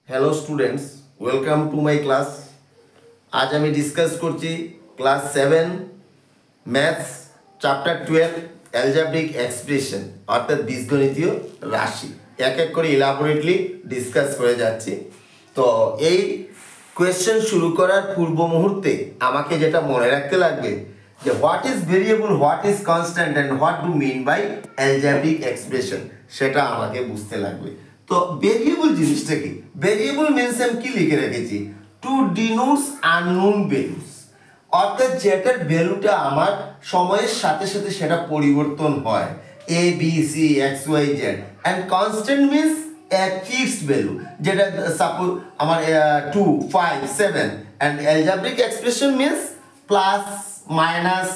Hello students, welcome to my class. আজ আমি discuss করছি class 7 maths chapter 12 algebraic expression অর্থাৎ বীজগণিতীয় রাশি। এক এক করে ইলাবোরেটলি ডিসকাস করে যাচ্ছি। তো এই কোয়েশ্চেন শুরু করার পূর্ব মুহূর্তে আমাকে যেটা মনে রাখতে লাগবে যে what is variable, what is constant and what do mean by algebraic expression, সেটা আমাকে বুঝতে লাগবে। তো ভেরিয়েবল জিনিসটা কি? ভেরিয়েবল মিন্স আমি কি লিখে রেখেছি, টু ডিনোটস আননোন ভ্যালুস, অর্থাৎ যেটার ভ্যালুটা আমার সময়ের সাথে সাথে সেটা পরিবর্তন হয়, A B C X Y Z. And constant means a fixed value, যেটা সাপোজ আমার 2 5 7। and algebraic expression means plus minus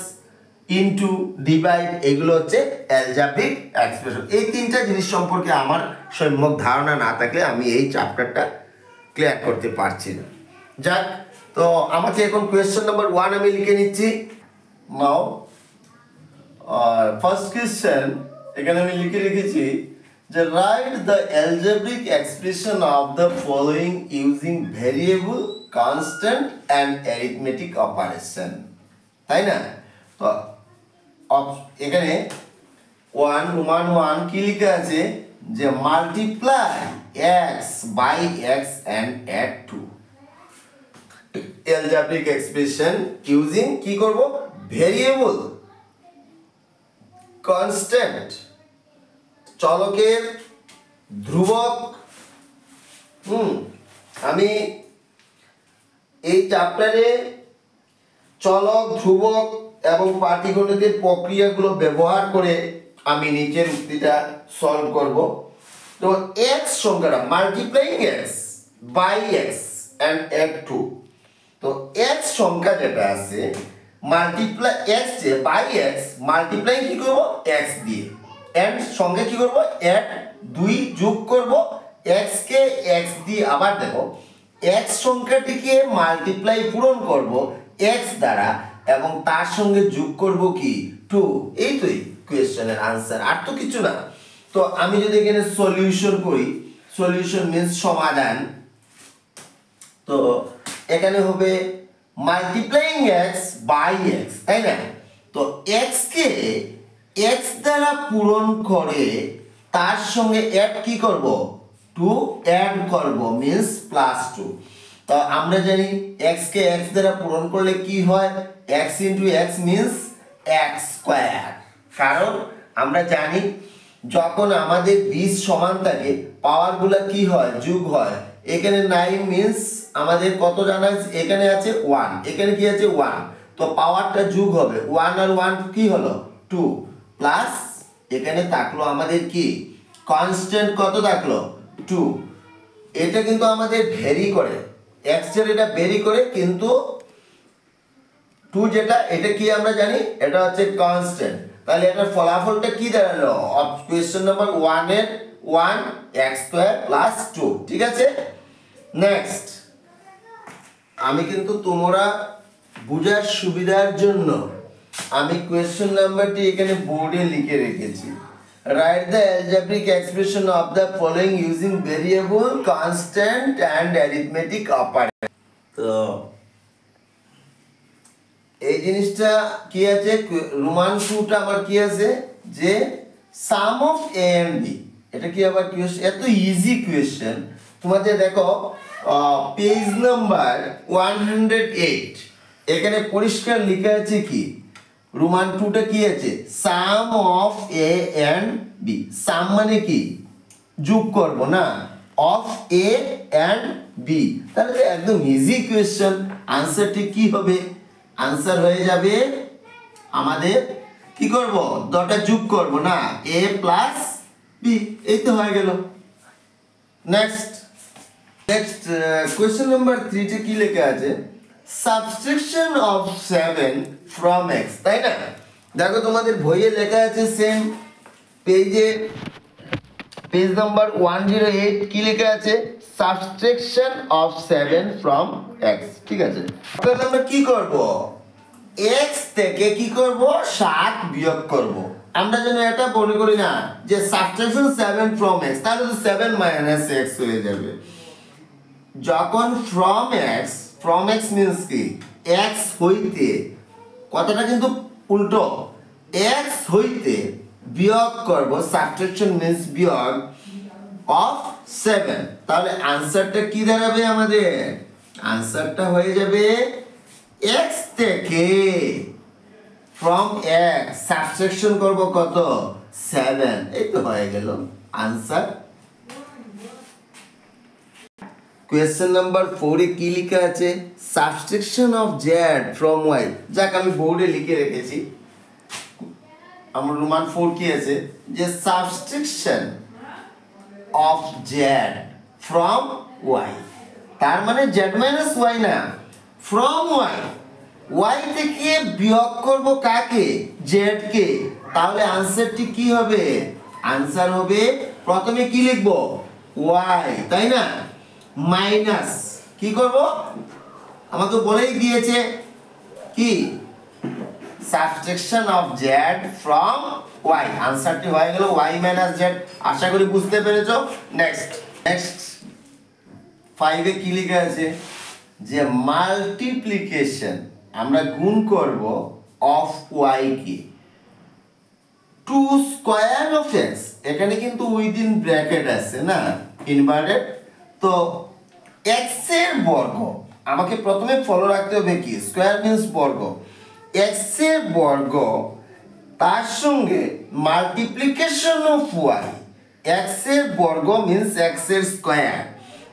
into divide, এগুলো হচ্ছে algebraic expression। এই তিনটা জিনিস সম্পর্কে আমার সম্যক ধারণা না থাকলে আমি এই চ্যাপ্টারটা ক্লিয়ার করতে পারছি না। যাক, তো আমাকে এখন কোয়েশ্চেন নাম্বার 1 আমি লিখে নিচ্ছি। নাও ফার্স্ট কোয়েশ্চেন এখানে আমি লিখে রেখেছি যে write the algebraic expression of the following using variable, constant and arithmetic operation, তাই না? তো এখানে 1 রোমান 1 কি লেখা আছে যে multiply x by x and add 2। algebraic expression using কি করব, variable, constant চলকের ধ্রুবক। আমি এই চ্যাপ্টারে চলক, ধ্রুবক এবং পাটিগণিতের প্রক্রিয়াগুলো ব্যবহার করে আমি নিচের উক্তিটা সলভ করব। তো এক্স সংখ্যাটা multiplying x by x and add 2। তো এক্স সংখ্যা যেটা আছে মাল্টিপ্লাই এক্স যে বাই এক্স মাল্টিপ্লাই কি করব এক্স দিয়ে, এন্ড সঙ্গে কি করব এড 2 যোগ করব x কে x দিয়ে, আবার দেখো x সংখ্যাটিকে মাল্টিপ্লাই পূরণ করব x দ্বারা এবং তার সঙ্গে যোগ করব কি 2। এই তো কোশ্চেনের আনসার, আর তো কিছু না। তো আমি যদি এখানে সলিউশন করি, সলিউশন মিন্স সমাধান, তো এখানে হবে মাল্টিপ্লাইং x বাই x, তাই না? তো x কে x দ্বারা পূরণ করে তার সঙ্গে অ্যাড কি করব 2 অ্যাড করব মিন্স প্লাস 2। তো আমরা জানি x কে x দ্বারা পূরণ করলে কি হয়, x into x means x square. কারণ আমরা জানি যখন আমাদের বীজ সমান থাকে পাওয়ারগুলো কি হয় যোগ হয়। এখানে 9 মিন্স আমাদের কত জানা আছে, এখানে আছে 1, এখানে কি আছে 1, তো পাওয়ারটা যোগ হবে 1 আর 1 কি হলো 2 প্লাস এখানে থাকলো আমাদের কি কনস্ট্যান্ট, কত থাকলো 2। এটা কিন্তু আমাদের ভেরি করে, x এর এটা ভেরি করে, কিন্তু 2 যেটা এটা কি আমরা জানি এটা হচ্ছে কনস্ট্যান্ট। তাহলে এটার ফলাফলটা কি দাঁড়ালো, কোশ্চেন নাম্বার 1 এর 1 x স্কয়ার প্লাস 2। ঠিক আছে, নেক্সট আমি কিন্তু তোমরা বুঝার সুবিধার জন্য আমি কোয়েশ্চেন নাম্বারটি এখানে বোর্ডে লিখে রেখেছি। Write the algebraic expression of the following using variable, constant and arithmetic operator. তো এই জিনিসটা কি আছে, রোমান 2টা আমার কি আছে যে সাম অফ এ এন্ড বি। এটা কি আবার কোয়েশ্চেন, এত ইজি কোয়েশ্চেন। তোমাদের দেখো পেজ নাম্বার 108 এখানে পরিষ্কার লেখা আছে কি রোমান 2টা কি আছে সাম অফ এ এন্ড বি। সাম মানে কি যোগ করব না, অফ এ এন্ড বি, তাহলে একদম ইজি কোয়েশ্চেন। আনসারটি কি হবে, আনসার হয়ে যাবে আমাদের কি করব দুটো যোগ করব না, a প্লাস বি, এই তো হয়ে গেল। নেক্সট কোয়েশ্চেন নাম্বার 3 তে কি লেখা আছে, সাবট্রাকশন অফ 7 ফ্রম x, তাই না? দেখো তোমাদের বইয়ে লেখা আছে সেম পেজে, পেজ নাম্বার 108 কি লেখা আছে সাবট্রাকশন অফ 7 ফ্রম x। ঠিক আছে, তাহলে আমরা কি করব x থেকে কি করব 7 বিয়োগ করব। আমরা যেন এটা মনে করি না যে সাবট্রাকশন 7 ফ্রম x, তাহলে তো 7 - x হয়ে যাবে। যখন from x means কি x হইতে, কথাটা কিন্তু উল্টো, x হইতে বিয়োগ করব, সাবট্রাকশন মিন্স বিয়োগ অফ 7, তাহলে আনসারটা কি দাঁড়াবে আমাদের? আনসারটা হয়ে যাবে x থেকে from x সাবট্রাকশন করব কত? 7। এই তো হয়ে গেল আনসার। কোয়েশ্চেন নাম্বার 4 এ কি লেখা আছে? Subtraction of z from y, যাক আমি বোর্ডে লিখে রেখেছি। আমার রোমান 4 কি আছে? যে subtraction of z from y, তার মানে z minus y না, from y, y থেকে বিয়োগ করব কাকে? z কে। তাহলে আনসারটি কি হবে? আনসার হবে, প্রথমে কি লিখব? y, তাই না? মাইনাস কি করব? আমাকে বলেই দিয়েছে কি subtraction of z from y, আনসারটি হয়ে গেল y minus z। আশা করি বুঝতে পেরেছো। নেক্সট 5 এ কি লেখা আছে? যে মাল্টিপ্লিকেশন, আমরা গুণ করব of y K 2 square of x, এখানে কিন্তু উইদিন ব্র্যাকেট আছে না, ইনভার্টেড। তো x এর বর্গ, আমাকে প্রথমে ফলো রাখতে হবে কি স্কয়ার মিন্স বর্গ, x এর বর্গ তার সঙ্গে মাল্টিপ্লিকেশন অফ y, x এর বর্গ মিন্স x এর স্কয়ার,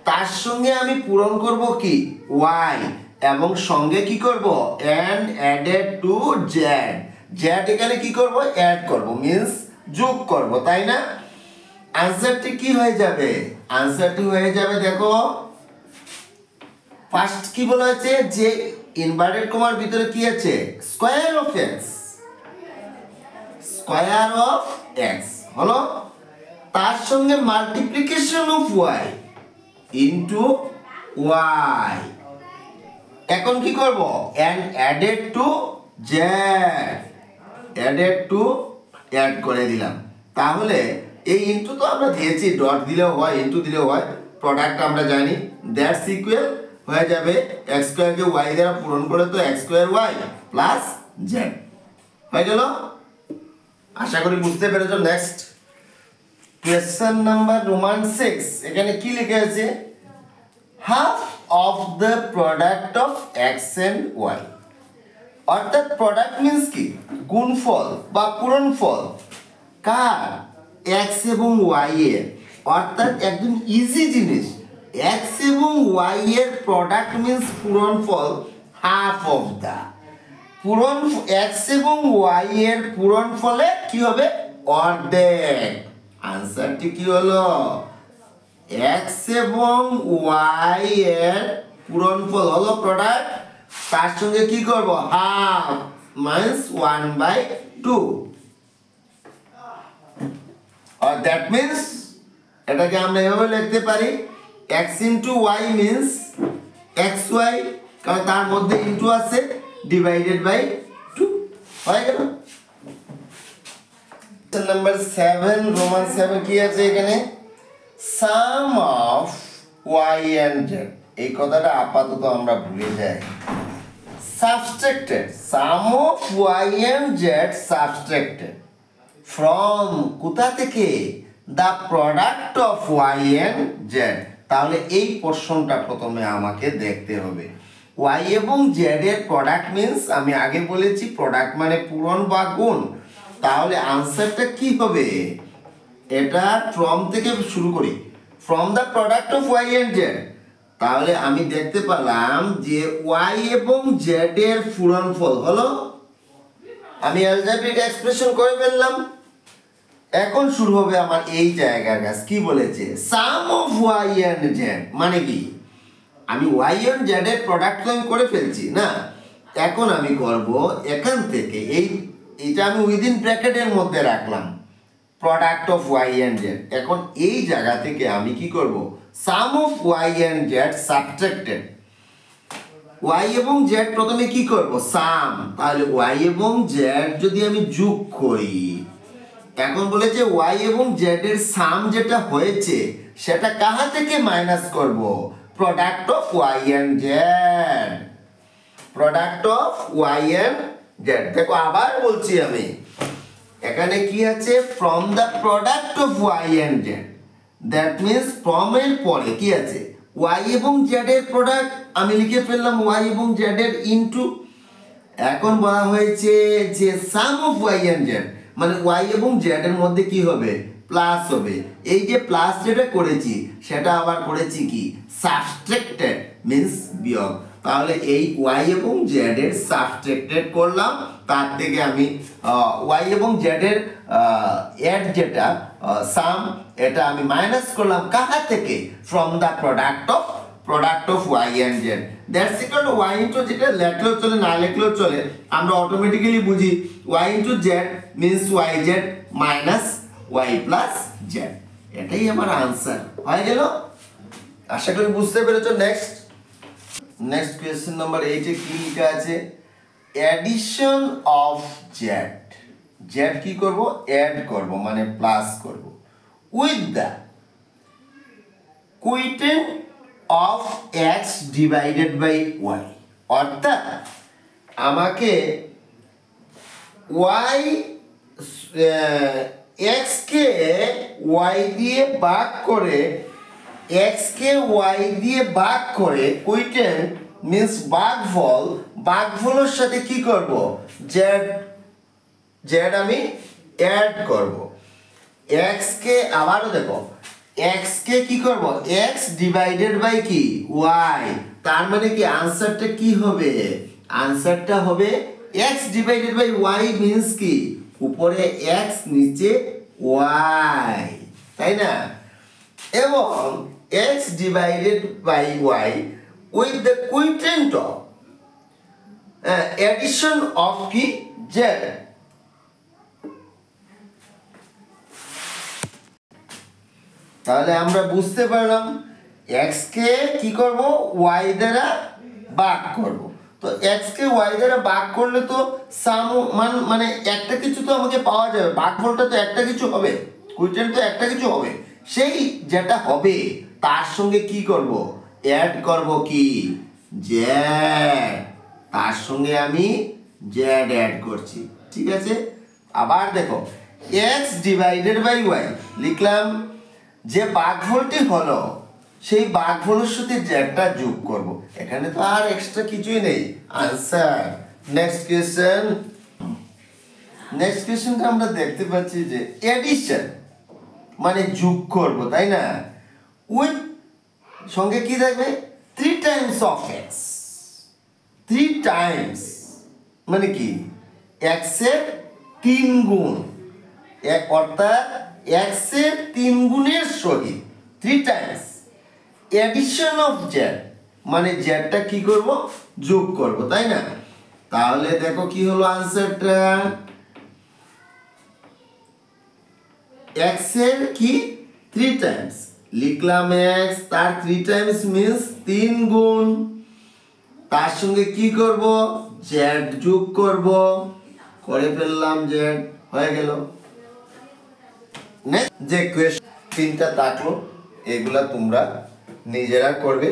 তার সঙ্গে আমি পূরণ করব কি y, এবং সঙ্গে কি করব and added to z, z এখানে কি করব অ্যাড করব মিন্স যোগ করব, তাই না? আনসারটি কি হয়ে যাবে? আনসারটি হয়ে যাবে, দেখো ফার্স্ট কি বলা আছে? যে ইনভার্টেড কমার ভিতরে কি আছে? Square of x, square of x হলো, তার সঙ্গে multiplication of y into y, এখন কি করব and added to z, added to add করে দিলাম। তাহলে এই ইনটু তো আমরা দিয়েছি, ডট দিলেও হয়, ইনটু দিলেও হয়, প্রোডাক্ট আমরা জানি, দ্যাটস ইকুয়াল হয়ে যাবে x স্কয়ার কে y দ্বারা পূরণ করে তো x square y plus z হয়ে গেল। আশা করি বুঝতে পেরেছো। নেক্সট কোয়েশ্চেন নাম্বার রোমান 6, এখানে কি লেখা আছে? Half of the product of x and y, অর্থাৎ প্রোডাক্ট মিন্স কি গুণফল বা পূরণফল কার? x এবং y এর, অর্থাৎ একদম ইজি জিনিস, x এবং y এর প্রোডাক্ট মিন্স পূরণফল হাফ অফ দা, পূরণ x এবং y এর পূরণফলে কি হবে? অর্ধেক। আনসারটি কি হলো? x এবং y এর পূরণফল হলো প্রোডাক্ট, তার সঙ্গে কি করব হাফ মাইনাস 1/2, আর দ্যাট মিন্স এটাকে আমরা এভাবে লিখতে পারি x into y means xy, কারণ তার মধ্যে ইনটু আছে, ডিভাইডেড বাই 2 হয়ে গেল। নাম্বার 7 রোমান 7 কি আছে এখানে? Sum of y and z, এই কথাটা আপাতত আমরা ভুলে যাই। Subtracted, sum of y and z subtracted from, কোথা থেকে? The product of y and z। তাহলে এই পোরশনটা প্রথমে আমাকে দেখতে হবে। y এবং z এর প্রোডাক্ট মিন্স, আমি আগে বলেছি প্রোডাক্ট মানে পূরণ বা গুণ, তাহলে আনসারটা কি হবে? এটা ফ্রম থেকে শুরু করি, from the product of y and z, তাহলে আমি দেখতে পেলাম যে y এবং z এর পূরণফল হলো, আমি অ্যালজেব্রিক এক্সপ্রেশন করে ফেললাম। এখন শুরু হবে আমার এই জায়গার কাজ, কি বলেছে? সাম অফ y and z, মানে কি আমি y and z এর প্রোডাক্ট তো আমি করে ফেলছি না, এখন আমি করব এখান থেকে এইটা আমি উইদিন ব্র্যাকেটের মধ্যে রাখলাম, product of y and z। এখন এই জায়গা থেকে আমি কি করব? Sum of y and z subtracted, y এবং z প্রথমে কি করব? সাম, তাহলে y এবং z যদি আমি যোগ করি, এখন বলেছে y এবং z এর সাম যেটা হয়েছে সেটা কাহা থেকে মাইনাস করব? Product of y and z, product of y and z. দেখো আবার বলছি আমি, এখানে কি আছে, from the product of y and z, that means from এর পরে কি আছে, ওয়াই এবং জেড এর প্রোডাক্ট আমি লিখে ফেললাম ওয়াই এবং জেড এর ইনটু, এখন বলা হয়েছে যে সাম অফ ওয়াই অ্যান্ড জেড, মানে ওয়াই এবং জেড এর মধ্যে কি হবে, প্লাস হবে। এই যে প্লাস যেটা করেছি সেটা আবার করেছি কি, সাবট্রাক্টেড মিন্স বিয়োগ। তাহলে এই ওয়াই এবং জেড এর সাবট্রাক্টেড করলাম, তার থেকে আমি ওয়াই এবং জেড এর এড যেটা সাম, এটা আমি মাইনাস করলাম কাহা থেকে, from the product of y and z. That's equal to y into, যেটা লেখলেও চলে না লেখলেও চলে, আমরা অটোমেটিক্যালি বুঝি y into z means y z minus y plus z. এটাই আমার আনসার হয়ে গেল। আশা করি বুঝতে পেরেছো। নেক্সট কোয়েশ্চেন নাম্বার 8 এ কি লেখা আছে, এডিশন অফ জেড, জেড কি করব, অ্যাড করব মানে প্লাস করব, with the quotient of x divided by y, অর্থাৎ আমাকে ওয়াই এক্স কে ওয়াই দিয়ে ভাগ করে, এক্স কে ওয়াই দিয়ে ভাগ করে, কোইটেন্ট মিন্স ভাগফল, ভাগফলের সাথে কি করব, জেড, জেড আমি অ্যাড করব। এক্স কে আবারও দেখো, এক্স কে কি করব, এক্স ডিভাইডেড বাই কি, ওয়াই, তার মানে কি আনসারটা কি হবে, আনসারটা হবে x divided by y means কি, উপরে এক্স নিচে ওয়াই, তাই না, এবং x divided by y with the quotient of addition of কি z। তাহলে আমরা বুঝতে পারলাম x কে কি করব, y দ্বারা ভাগ করব। তো x কে y দ্বারা ভাগ করলে তো সাম মানে একটা কিছু তো আমাকে পাওয়া যাবে, ভাগফলটা তো একটা কিছু হবে, কোইটেন্ট তো একটা কিছু হবে, সেই যেটা হবে তার সঙ্গে কি করব, অ্যাড করব কি, জেড, তার সঙ্গে আমি জেড অ্যাড করছি, ঠিক আছে। আবার দেখো x ডিভাইডেড বাই y লিখলাম, যে ভাগফলটি হলো সেই ভাগফলের সাথে জেডটা যোগ করব, এখানে তো আর এক্সট্রা কিছুই নেই, আনসার। নেক্সট কোয়েশ্চেনটা আমরা দেখতে পাচ্ছি যে এডিশন মানে যোগ করব, তাই না, উইথ সঙ্গে কি থাকবে, 3 টাইমস অফ এক্স, 3 টাইমস মানে কি, এক্স এর 3 গুণ, অর্থাৎ এক্স এর 3 গুণের সহিত 3 টাইমস এডিশন অফ জেড, মানে জেডটা কি করব, যোগ করব, তাই না। তাহলে দেখো কি হলো আনসারটা, এক্স এর কি 3 টাইমস লিখলাম, এক্স তার 3 টাইমস মিন্স 3 গুণ, তার সঙ্গে কি করব, জেড যোগ করব, করে ফেললাম, জেড হয়ে গেল। নেক্সট যে কোয়েশ্চেনটা থাকলো এগুলা তোমরা নিজেরা করবে,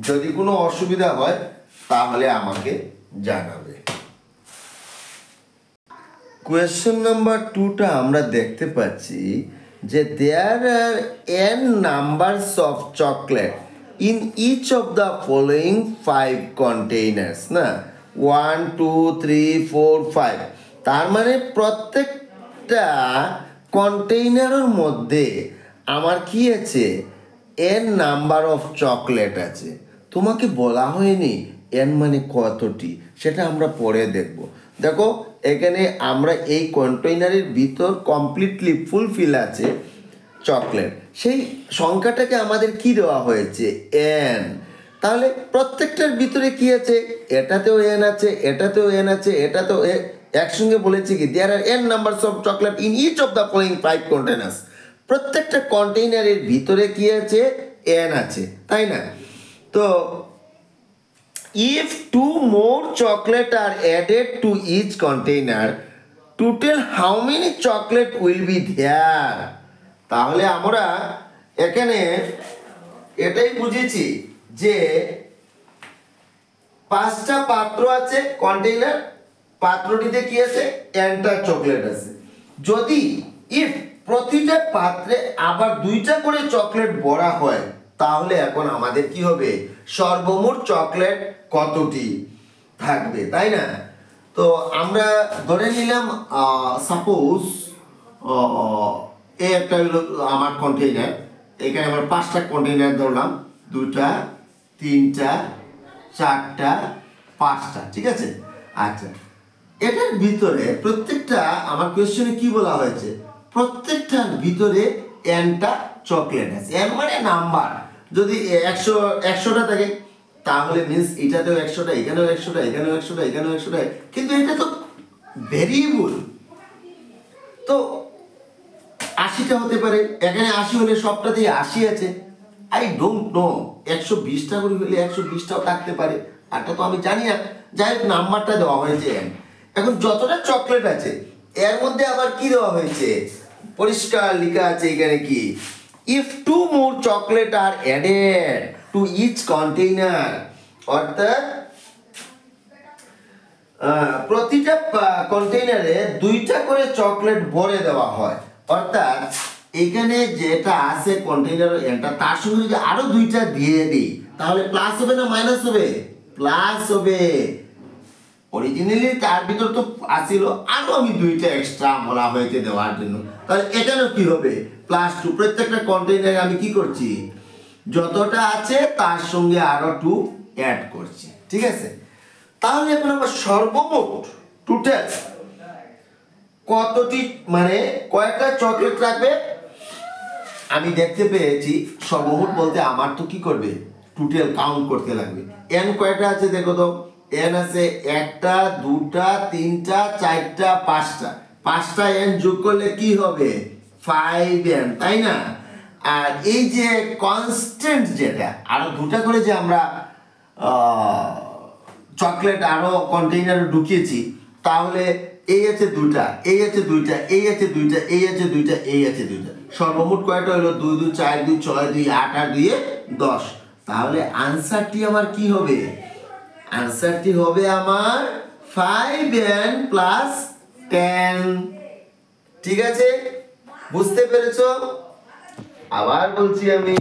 যদি কোনো অসুবিধা হয় তাহলে আমাকে জানাবে। কোয়েশ্চেন নাম্বার 2টা আমরা দেখতে পাচ্ছি যে there are n numbers of chocolate in each of the following 5 containers, না 1 2 3 4 5, তার মানে প্রত্যেকটা কন্টেইনারের মধ্যে আমার কি আছে, n নাম্বার অফ চকলেট আছে। তোমাকে বলা হয়নি n মানে কতটি, সেটা আমরা পরে দেখব। দেখো এখানে আমরা এই কন্টেইনারের ভিতর কমপ্লিটলি ফুলফিল আছে চকলেট, সেই সংখ্যাটাকে আমাদের কি দেওয়া হয়েছে, n। তাহলে প্রত্যেকটার ভিতরে কি আছে, এটাতেও n আছে, এটাতেও n আছে, এটাতেও একসঙ্গে বলেছি কি there are n numbers of chocolate in each of the following 5 containers, প্রত্যেকটা কন্টেইনারের ভিতরে কি আছে, n আছে, তাই না। তো if 2 more chocolate are added to each container, total how many chocolate will be there? তাহলে আমরা এখানে এটাই বুঝেছি যে 5টা পাত্র আছে কন্টেইনার, পাত্রটিতে কি আছে nটা চকলেট আছে। যদি ইফ প্রতিটা পাত্রে আবার 2টা করে চকলেট ভরা হয় তাহলে এখন আমাদের কি হবে, সর্বমোট চকলেট কতটি থাকবে, তাই না? তো আমরা ধরে নিলাম সাপোজ এই একটা হলো আমার কন্টেইনার, এখানে আমরা 5টা কন্টেইনার ধরলাম, 2টা 3টা 4টা 5টা, ঠিক আছে। আচ্ছা, এটার ভিতরে প্রত্যেকটা আমার কোয়েশ্চনে কি বলা হয়েছে, প্রত্যেকটার ভিতরে nটা চকলেট আছে। n মানে নাম্বার, যদি 100টা থাকে তাহলে মিন্স এটাতেও 100টা, এখানেও 100টা, এখানেও 100টা, এখানেও 100টা, কিন্তু এটা তো ভেরিয়েবল, তো 80টা হতে পারে, এখানে 80 হলে সবটাতেই 80 আছে। আই ডোন্ট নো 120টা করে হলে 120টাও থাকতে পারে, এটা তো আমি জানি না। যাই হোক, নাম্বারটা দেওয়া হয়েছে n। এখন যতটা চকলেট আছে এর মধ্যে আবার কি দেওয়া হয়েছে, পরিষ্কার লেখা আছে এখানে কি, if 2 more chocolate are added to each container, অর্থাৎ প্রতিটা কন্টেইনারে 2টা করে চকলেট ভরে দেওয়া হয়, অর্থাৎ এখানে যেটা আছে কন্টেইনার এটা তার সঙ্গে যদি আরো 2টা দিয়ে দিই তাহলে প্লাস হবে না মাইনাস হবে, প্লাস হবে। অরিজিনালি তার ভিতর তো আসিল, আরো আমি 2টা এক্সট্রা বলা হয়েছে দেওয়ার জন্য, তাহলে এখানেও কি হবে +2। প্রত্যেকটা কন্টেইনারে আমি কি করছি, যতটা আছে তার সঙ্গে আরো 2 অ্যাড করছি, ঠিক আছে। তাহলে এখন আমরা সর্বমোট টোটাল কতটি মানে কয়টা চকলেট রাখবে আমি দেখতে পেয়েছি। সর্বমোট বলতে আমার তো কি করবে, টোটাল কাউন্ট করতে লাগবে। n কয়টা আছে দেখো তো, n আছে 1টা 2টা 3টা 4টা 5টা, 5টা n যোগ করলে কি হবে 5n, তাই না? আর এই যে কনস্ট্যান্ট যেটা আরো 2টা করে যে আমরা চকলেট আরো কন্টেইনারে ঢুকিয়েছি, তাহলে এই আছে 2টা, এই আছে 2টা, এই আছে 2টা, এই আছে 2টা, এই আছে 2টা, সর্বমোট কয়টা হলো 2 2 4 2 6 2 8 আর 2 10। তাহলে আনসারটি আমার কি হবে, আনসারটি হবে আমার 5n + 10, ঠিক আছে, বুঝতে পেরেছো? আবার বলছি আমি,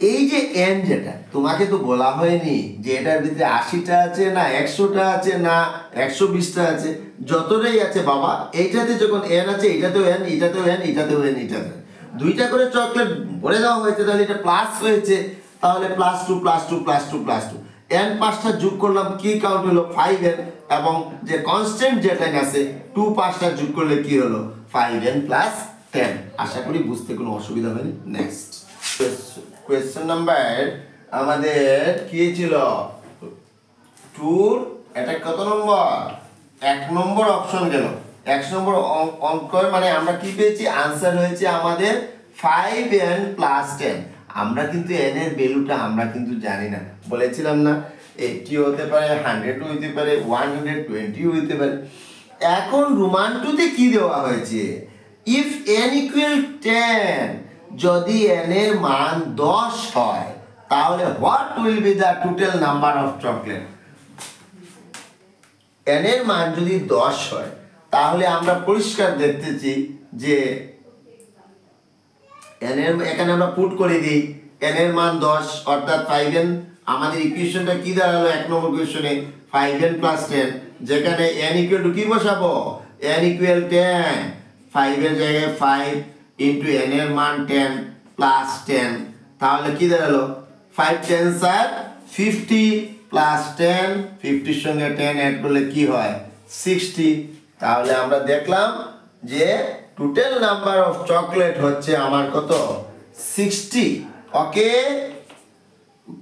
এই যে n যেটা তোমাকে তো বলা হয়নি যে এটার ভিতরে 80টা আছে না 100টা আছে না 120টা আছে, যতটাই আছে বাবা, এইটাতে যখন n আছে এটাতেও n, এটাতেও n, এটাতেও n, এটাতেও 2টা করে চকলেট ভরে দেওয়া হয়েছে, তাহলে এটা প্লাস হয়েছে, তাহলে +2 +2 +2 +2 n 5টা যোগ করলাম, কি কাউন্ট হলো 5n, এবং যে কনস্ট্যান্ট যেটা আছে 2 5টা যোগ করলে কি হলো 5n + 10। আশা করি বুঝতে কোনো অসুবিধা হয়নি। নেক্সট কোয়েশ্চেন নাম্বার আমাদের কি ছিল, 2 এটা কত নম্বর, 1 নম্বর অপশন গেল। 1 নম্বর অঙ্ক মানে আমরা কি পেয়েছি, আনসার হয়েছে আমাদের 5n + 10। আমরা কিন্তু n এর ভ্যালুটা আমরা কিন্তু জানি না, বলেছিলাম না 80 হতে পারে, 100 হতে পারে, 120 হতে পারে। এখন রোমান 2 তে কি দেওয়া হয়েছে, ইফ n = 10, যদি n এর মান 10 হয় তাহলে what will be the total number of chocolate. n এর মান যদি 10 হয় তাহলে আমরা পরিষ্কার দেখতেছি যে n এর এখানে আমরা পুট করে দিই, n এর মান 10 অর্থাৎ 5n, আমাদের ইকুয়েশনটা কি দাঁড়ালো 1 নম্বর ইকুয়েশনে 5n + 10, যেখানে n = কি বসাবো, n = 10, 5 এর জায়গায় 5 ইনটু n এর মান 10 প্লাস 10, তাহলে কি দাঁড়ালো 5 10s are 50 প্লাস 10, 50 এর সঙ্গে 10 অ্যাড করলে কি হয় 60। তাহলে আমরা দেখলাম যে টোটাল নাম্বার অফ চকলেট হচ্ছে আমার কত 60। ওকে,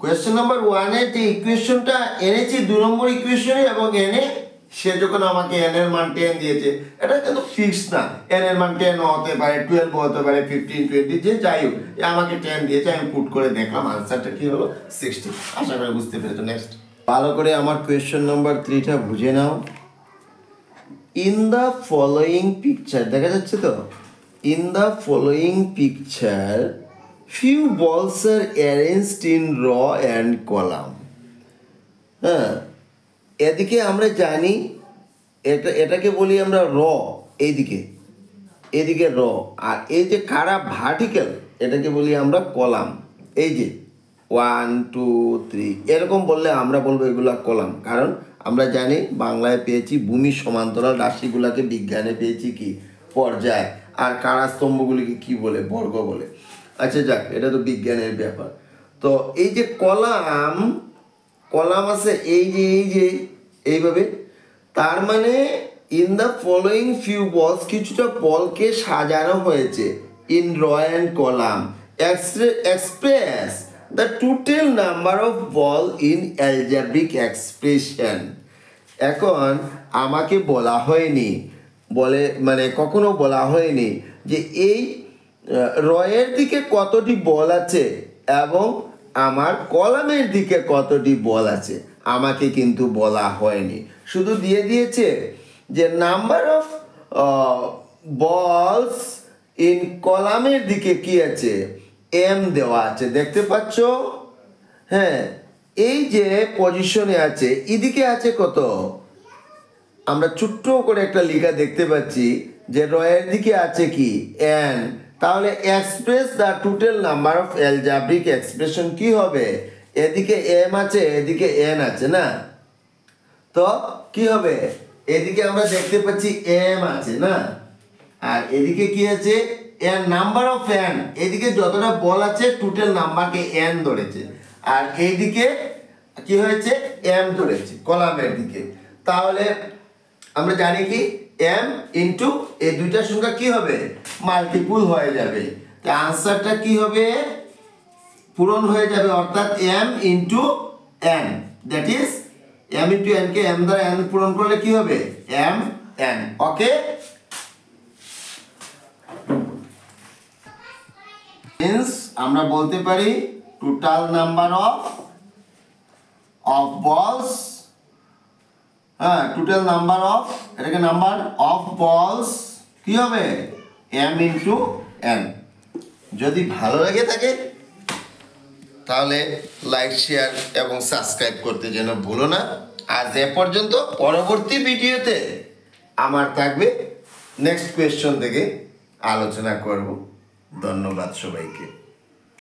কোয়েশ্চেন নাম্বার 1 এর যে ইকুয়েশনটা এনেছি 2 নম্বর ইকুয়েশনে, এবং এনে সে যখন আমাকে n এর মান 10 দিয়েছে, এটা কিন্তু ফিক্স না, n এর মান 10 হতে পারে, 12 হতে পারে, 15 20 যে যাই হোক, আমাকে 10 দিয়েছে, আমি পুট করে দেখলাম আনসারটা কি হলো 60। আশা করি বুঝতে পেরেছো। নেক্সট ভালো করে আমার কোয়েশ্চন নাম্বার 3টা বুঝে নাও। ইন দ্য ফলোয়িং পিকচার, দেখা যাচ্ছে তো, in the following picture few balls are arranged in row and column. হ্যাঁ, এদিকে আমরা জানি এটাকে বলি আমরা র, এদিকে র, আর এই যে কারা ভার্টিক্যাল এটাকে বলি আমরা কলাম। এই যে 1 2 3 এরকম বললে আমরা বলবো এগুলা কলাম, কারণ আমরা জানি বাংলায় পেয়েছি ভূমির সমান্তরাল রাশিগুলাকে, বিজ্ঞানে পেয়েছি কি পর্যায়, আর কারা স্তম্ভগুলিকে কি বলে, বর্গ বলে। আচ্ছা যাক, এটা তো বিজ্ঞানের ব্যাপার। তো এই যে কলাম আছে এই যে এইভাবে, তার মানে ইন দ্য ফলোয়িং ফিউ বলস, কিছুটা বলকে সাজানো হয়েছে ইন র and column, express the total number of ball in algebraic expression. এখন আমাকে বলা হয়নি, মানে কখনো বলা হয়নি যে এই রয়ের দিকে কতটি বল আছে এবং আমার কলামের দিকে কতটি বল আছে, আমাকে কিন্তু বলা হয়নি। শুধু দিয়ে দিয়েছে যে নাম্বার অফ বলস ইন কলামের দিকে কি আছে, এম দেওয়া আছে, দেখতে পাচ্ছ? হ্যাঁ, এই যে পজিশনে আছে, এদিকে আছে কত, আমরা ছোট্ট করে একটা লেখা দেখতে পাচ্ছি যে রয়ের দিকে আছে কি এন, তাহলে express the total number of algebraic expression কি হবে, এদিকে এম আছে এদিকে এন আছে না, তো কি হবে, এদিকে আমরা দেখতে পাচ্ছি এম আছে না, আর এদিকে কি আছে এন, নাম্বার অফ এন, এদিকে যতটা বল আছে টোটাল নাম্বারকে এন ধরেছে, আর এইদিকে কি হয়েছে এম ধরেছে কলামের দিকে। তাহলে আমরা জানি কি এম ইন্টু এই দুইটার সংখ্যা কি হবে, মাল্টিপুল হয়ে যাবে, তো আনসারটা কি হবে, পূরণ হয়ে যাবে, অর্থাৎ m into n, that is m into n কে এম দ্বারা এন পূরণ করলে কি হবে এম এন। ওকে, মিন্স আমরা বলতে পারি টোটাল নাম্বার অফ বলস, হ্যাঁ টোটাল নাম্বার অফ, এটাকে নাম্বার অফ বলস কি হবে এম ইন্টু এন। যদি ভালো লাগে থাকে তাহলে লাইক শেয়ার এবং সাবস্ক্রাইব করতে যেন ভুলো না। আজ এ পর্যন্ত, পরবর্তী ভিডিওতে আমার থাকবে নেক্সট কোয়েশ্চন থেকে আলোচনা করব। ধন্যবাদ সবাইকে।